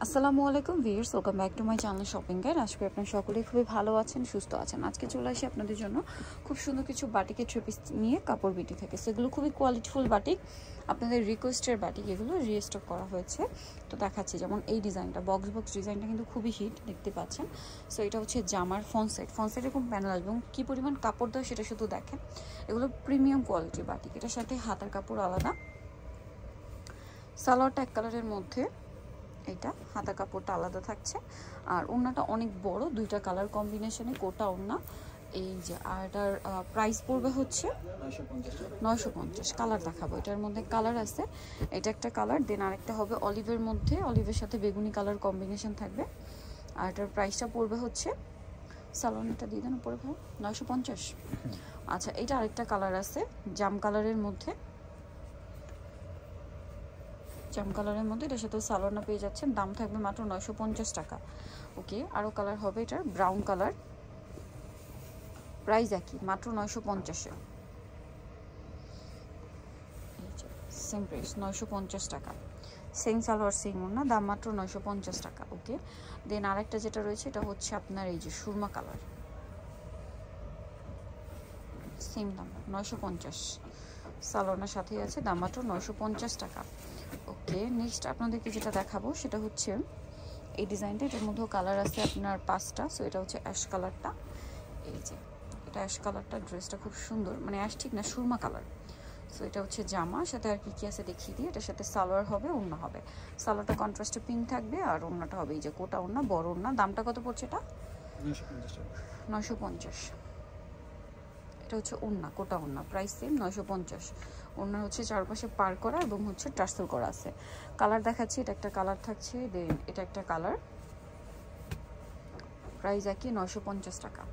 আসসালামু আলাইকুম viewers, welcome back to my channel shopping guide. আজকে আপনারা সকলেই খুবই ভালো আছেন, সুস্থ আছেন। আজকে চলে আসি আপনাদের জন্য খুব সুন্দর কিছু বাটিকের থ্রি পিস নিয়ে কাপড় বিটি থেকে। সেগুলো খুবই কোয়ালিটিফুল বাটিক, আপনাদের রিকোয়েস্টের বাটিক, এগুলো রিস্টক করা হয়েছে। তো দেখাচ্ছি, যেমন এই ডিজাইনটা, বক্স ডিজাইনটা কিন্তু খুবই হিট, দেখতে পাচ্ছেন। সো এটা হচ্ছে জামার ফ্রন্ট সাইড এরকম প্যানেল আসবে এবং কী পরিমাণ কাপড় দেয় সেটা শুধু দেখেন। এগুলো প্রিমিয়াম কোয়ালিটির বাটিক। এটার সাথে হাতার কাপড় আলাদা, সালোয়ারটা এক কালারের মধ্যে, এটা হাতা কাপড়টা আলাদা থাকছে। আর ওড়নাটা অনেক বড়, দুইটা কালার কম্বিনেশনে কোটা ওড়না। এই যে, আর এটার প্রাইস পড়বে হচ্ছে 950। কালার দেখাবো, এটার মধ্যে কালার আছে, এটা একটা কালার, দেন আরেকটা হবে অলিভের মধ্যে, অলিভের সাথে বেগুনি কালার কম্বিনেশন থাকবে। আর এটার প্রাইসটা পড়বে হচ্ছে, সালোয়ারটা দিয়ে দেন উপরে ভাই, 950। আচ্ছা, এটা আরেকটা কালার আছে জাম কালারের মধ্যে, জাম কালারের মধ্যে, এটার সাথে সালোয়ারটা পেয়ে যাচ্ছেন, দাম থাকবে মাত্র 950 টাকা। ওকে, আরও কালার হবে, এটার ব্রাউন কালার, প্রাইস একই, মাত্র 950-এ। সেম প্রাইস, 950 টাকা। সেম সালোয়ার সেম ওড়না, দাম মাত্র 950 টাকা। ওকে, দেন আরেকটা যেটা রয়েছে, এটা হচ্ছে আপনার এই যে সুরমা কালার, সেম দাম 950। সালোয়ারের সাথেই আছে, দাম মাত্র 950 টাকা। ওকে, নেক্সট আপনাদেরকে যেটা দেখাবো সেটা হচ্ছে এই ডিজাইনটা। এটার মধ্যেও কালার আছে আপনার 5টা। সো এটা হচ্ছে অ্যাশ কালারটা, এই যে এটা অ্যাশ কালারটা, ড্রেসটা খুব সুন্দর, মানে অ্যাশ ঠিক না, সুরমা কালার। সো এটা হচ্ছে জামা, সাথে আর কি আছে দেখিয়ে দিই। এটার সাথে সালোয়ার হবে, ওড়না হবে। সালোয়ারটা কন্ট্রাস্টে পিঙ্ক থাকবে, আর ওড়নাটা হবে এই যে কোটা ওড়না, বড় ওড়না। দামটা কত পড়ছে এটা? 950। এটা হচ্ছে ওড়না, কোটা ওড়না, প্রাইস সেম 950। ওড়না হচ্ছে চারপাশে পার করা এবং হচ্ছে টার্সেল করা আছে। কালার দেখাচ্ছি, এটা একটা কালার থাকছে, দেন এটা একটা কালার, প্রাইস একই, 950 টাকা,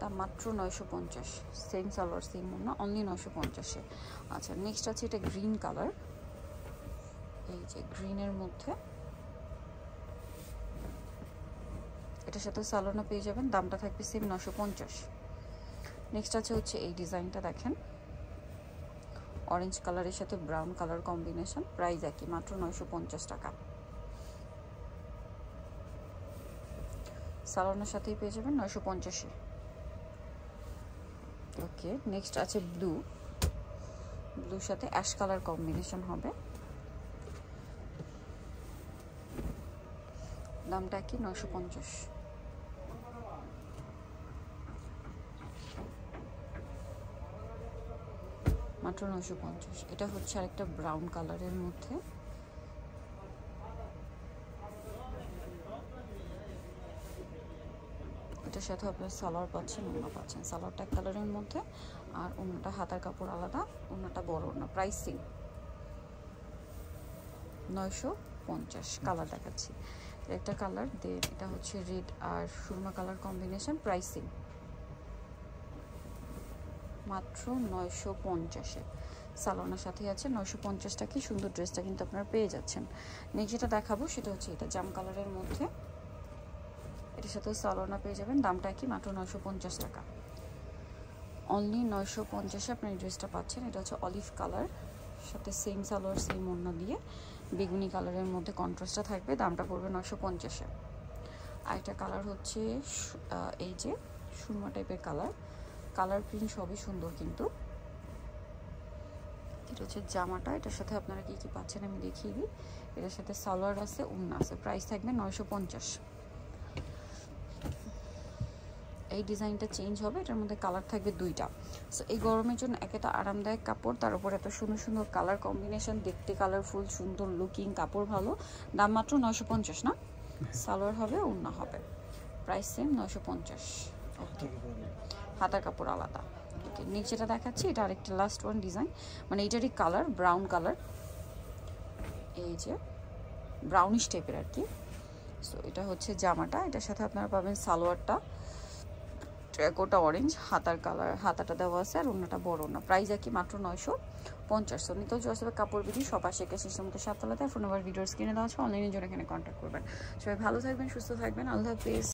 দাম মাত্র 950। সেম সালোয়ার সেম ওড়না, অনলি 950-এ। আচ্ছা, নেক্সট আছে এটা গ্রিন কালার, এই যে গ্রিনের মধ্যে, এটার সাথে সালোয়ারটা পেয়ে যাবেন, দামটা থাকবে সেম 950। নেক্সট আছে হচ্ছে এই ডিজাইনটা, দেখেন অরেঞ্জ কালারের সাথে ব্রাউন কালার কম্বিনেশন, প্রাইস একই, মাত্র 950 টাকা। সালোয়ারের সাথেই পেয়ে যাবেন 950-এ। ওকে, নেক্সট আছে ব্লুর সাথে অ্যাশ কালার কম্বিনেশন হবে, দামটা কি 950। মাত্র 950। এটা হচ্ছে আরেকটা ব্রাউন কালারের মধ্যে, এটার সাথে আপনার সালোয়ার পাচ্ছেন, ওড়না পাচ্ছেন। সালোয়ারটা এক কালারের মধ্যে, আর ওড়নাটা হাতার কাপড় আলাদা, ওড়নাটা বড় ওড়না, প্রাইস সেম 950। কালার দেখাচ্ছি, একটা কালার, দেন এটা হচ্ছে রেড আর সুরমা কালার কম্বিনেশন, প্রাইস সেম মাত্র 950-এ। সালোয়ারের সাথে আছে 950 টাকা। সুন্দর ড্রেসটা কিন্তু আপনারা পেয়ে যাচ্ছেন। নেক্সট যেটা দেখাবো সেটা হচ্ছে এটা জাম কালারের মধ্যে, এটার সাথে সালোয়ার পেয়ে যাবেন, দামটা কি মাত্র 950 টাকা, অনলি 950-এ আপনি এই ড্রেসটা পাচ্ছেন। এটা হচ্ছে অলিভ কালার, সাথে সেম সালোয়ার সেম ওড়না দিয়ে বেগুনি কালারের মধ্যে কন্ট্রাস্টটা থাকবে, দামটা পড়বে 950-এ। আর একটা কালার হচ্ছে এই যে সুরমা টাইপের কালার প্রিন্ট সবই সুন্দর কিন্তু। এটা হচ্ছে জামাটা, এটার সাথে আপনারা কি কি পাচ্ছেন আমি দেখিয়ে দিই। এটার সাথে সালোয়ার আছে, ওড়না আছে, প্রাইস থাকবে 950। এই ডিজাইনটা চেঞ্জ হবে, এটার মধ্যে কালার থাকবে 2টা। সো এই গরমের জন্য একটা আরামদায়ক কাপড়, তার উপর এত সুন্দর সুন্দর কালার কম্বিনেশন, দেখতে কালারফুল, সুন্দর লুকিং, কাপড় ভালো, দাম মাত্র 950 না? সালোয়ার হবে, ওড়না হবে, প্রাইস সেম 950। হাতার কাপড় আলাদা। ওকে, নেক্সট যেটা দেখাচ্ছি, এটা আরেকটা লাস্ট ওয়ান ডিজাইন, মানে এটারই কালার ব্রাউন কালার, এই যে ব্রাউনিশ টাইপের আর কি। সো এটা হচ্ছে জামাটা, এটার সাথে আপনারা পাবেন সালোয়ারটা ট্র্যাকোটা অরেঞ্জ, হাতার কালার, হাতাটা দেওয়া আছে, আর ওড়নাটা বড় ওড়না, প্রাইস একই, মাত্র 950। সো নিতেও চলে কাপড় বিধি সব আশেকে সিস্টেম মতো 7 তলাতে। ফোন নাম্বার ভিডিওর স্ক্রিনে দেওয়া আছে, অনলাইনের জন্য এখানে কন্ট্যাক্ট করবেন। সবাই ভালো থাকবেন, সুস্থ থাকবেন, আল্লাহ হাফেজ।